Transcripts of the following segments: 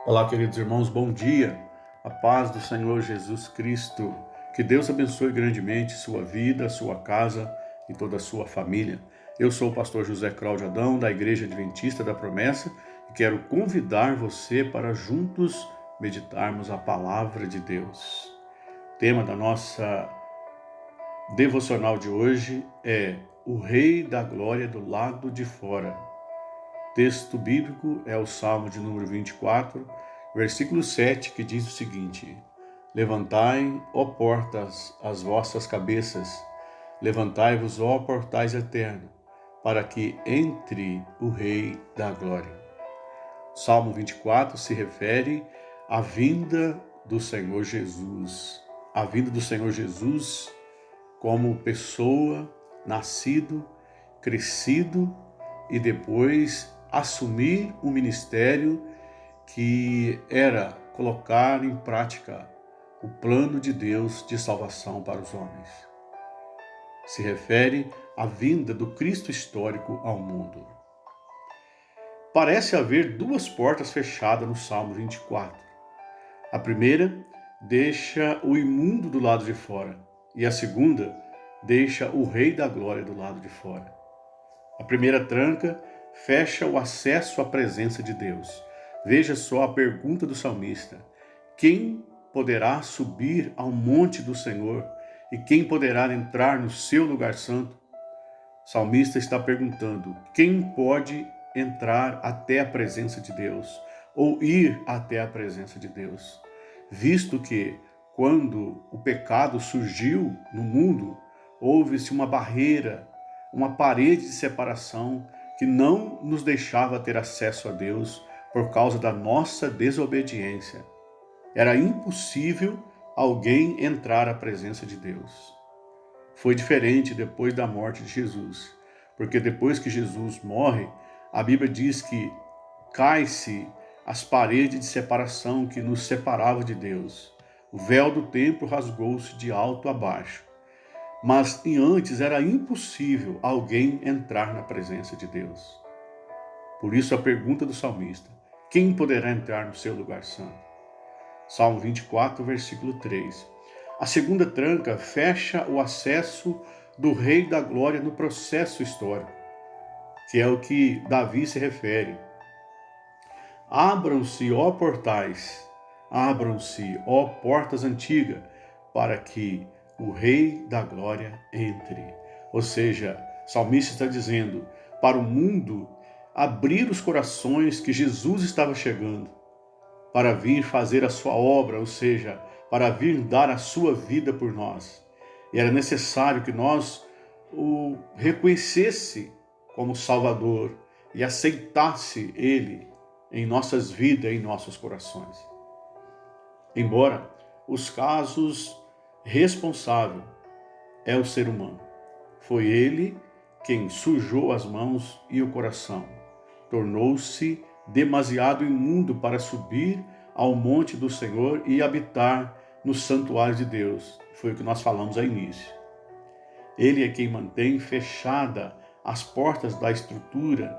Olá, queridos irmãos, bom dia. A paz do Senhor Jesus Cristo. Que Deus abençoe grandemente sua vida, sua casa e toda a sua família. Eu sou o pastor José Cláudio Adão, da Igreja Adventista da Promessa, e quero convidar você para juntos meditarmos a palavra de Deus. O tema da nossa devocional de hoje é o Rei da Glória do lado de fora. Texto bíblico é o Salmo de número 24, versículo 7, que diz o seguinte: Levantai, ó portas, as vossas cabeças, levantai-vos, ó portais eternos, para que entre o Rei da Glória. Salmo 24 se refere à vinda do Senhor Jesus. A vinda do Senhor Jesus como pessoa, nascido, crescido e depois assumir o ministério que era colocar em prática o plano de Deus de salvação para os homens. Se refere à vinda do Cristo histórico ao mundo. Parece haver duas portas fechadas no Salmo 24. A primeira deixa o imundo do lado de fora e a segunda deixa o Rei da Glória do lado de fora. A primeira tranca fecha o acesso à presença de Deus. Veja só a pergunta do salmista: quem poderá subir ao monte do Senhor? E quem poderá entrar no seu lugar santo? O salmista está perguntando: quem pode entrar até a presença de Deus? Ou ir até a presença de Deus? Visto que, quando o pecado surgiu no mundo, houve-se uma barreira, uma parede de separação que não nos deixava ter acesso a Deus por causa da nossa desobediência. Era impossível alguém entrar à presença de Deus. Foi diferente depois da morte de Jesus, porque depois que Jesus morre, a Bíblia diz que cai-se as paredes de separação que nos separavam de Deus. O véu do templo rasgou-se de alto a baixo. Mas antes era impossível alguém entrar na presença de Deus. Por isso a pergunta do salmista: quem poderá entrar no seu lugar santo? Salmo 24, versículo 3. A segunda tranca fecha o acesso do Rei da Glória no processo histórico, que é o que Davi se refere. Abram-se, ó portais, abram-se, ó portas antigas, para que o Rei da Glória entre. Ou seja, o salmista está dizendo para o mundo abrir os corações que Jesus estava chegando, para vir fazer a sua obra, ou seja, para vir dar a sua vida por nós. E era necessário que nós o reconhecesse como Salvador e aceitasse Ele em nossas vidas, em nossos corações. Embora os casos responsável é o ser humano. Foi ele quem sujou as mãos e o coração. Tornou-se demasiado imundo para subir ao monte do Senhor e habitar no santuário de Deus. Foi o que nós falamos ao início. Ele é quem mantém fechada as portas da estrutura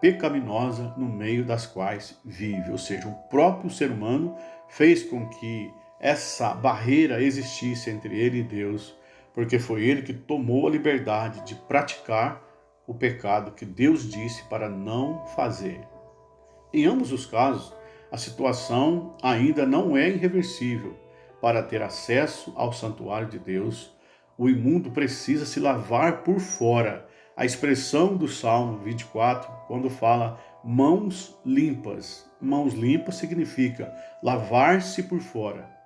pecaminosa no meio das quais vive. Ou seja, o próprio ser humano fez com que essa barreira existisse entre ele e Deus, porque foi ele que tomou a liberdade de praticar o pecado que Deus disse para não fazer. Em ambos os casos, a situação ainda não é irreversível. Para ter acesso ao santuário de Deus, o imundo precisa se lavar por fora. A expressão do Salmo 24, quando fala mãos limpas significa lavar-se por fora.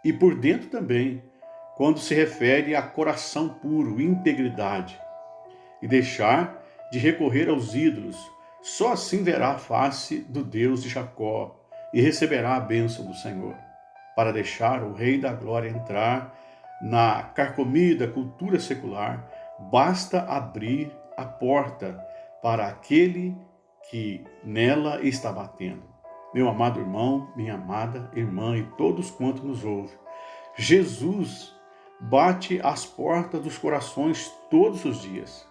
E por dentro também, quando se refere a coração puro, integridade. E deixar de recorrer aos ídolos. Só assim verá a face do Deus de Jacó e receberá a bênção do Senhor. Para deixar o Rei da Glória entrar na carcomida cultura secular, basta abrir a porta para aquele que nela está batendo. Meu amado irmão, minha amada irmã e todos quantos nos ouvem, Jesus bate às portas dos corações todos os dias,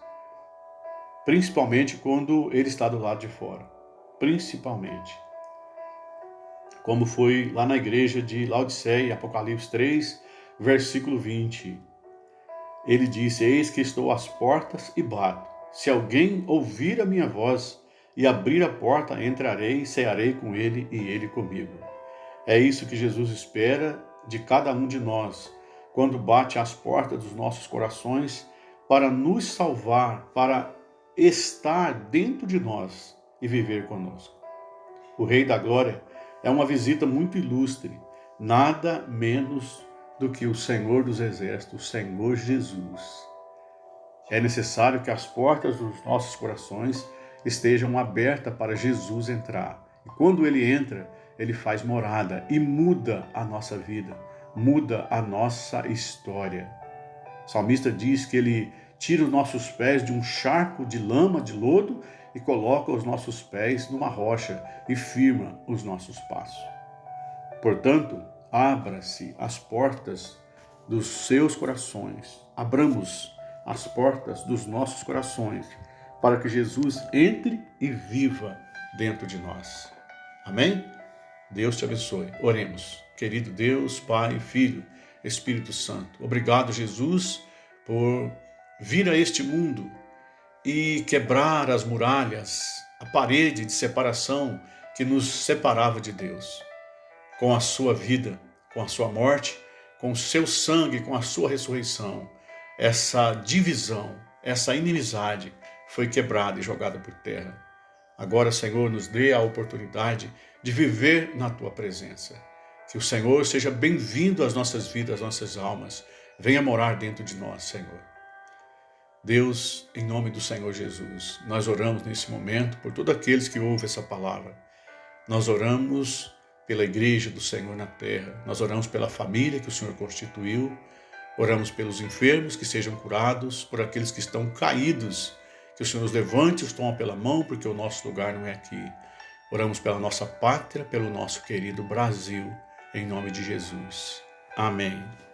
principalmente quando ele está do lado de fora. Principalmente. como foi lá na igreja de Laodiceia, Apocalipse 3, versículo 20. Ele disse: eis que estou às portas e bato. Se alguém ouvir a minha voz e abrir a porta, entrarei e cearei com ele e ele comigo. É isso que Jesus espera de cada um de nós, quando bate às portas dos nossos corações para nos salvar, para estar dentro de nós e viver conosco. O Rei da Glória é uma visita muito ilustre, nada menos do que o Senhor dos Exércitos, o Senhor Jesus. É necessário que as portas dos nossos corações estejam abertas para Jesus entrar. E quando ele entra, ele faz morada e muda a nossa vida, muda a nossa história. O salmista diz que ele tira os nossos pés de um charco de lama, de lodo, e coloca os nossos pés numa rocha e firma os nossos passos. Portanto, abra-se as portas dos seus corações, abramos as portas dos nossos corações, para que Jesus entre e viva dentro de nós. Amém? Deus te abençoe. Oremos. Querido Deus, Pai, Filho, Espírito Santo, obrigado, Jesus, por vir a este mundo e quebrar as muralhas, a parede de separação que nos separava de Deus. Com a sua vida, com a sua morte, com o seu sangue, com a sua ressurreição, essa divisão, essa inimizade foi quebrada e jogada por terra. Agora, Senhor, nos dê a oportunidade de viver na Tua presença. Que o Senhor seja bem-vindo às nossas vidas, às nossas almas. Venha morar dentro de nós, Senhor. Deus, em nome do Senhor Jesus, nós oramos nesse momento por todos aqueles que ouvem essa palavra. Nós oramos pela igreja do Senhor na terra. Nós oramos pela família que o Senhor constituiu. Oramos pelos enfermos que sejam curados, por aqueles que estão caídos, que o Senhor os levante e os tome pela mão, porque o nosso lugar não é aqui. Oramos pela nossa pátria, pelo nosso querido Brasil, em nome de Jesus. Amém.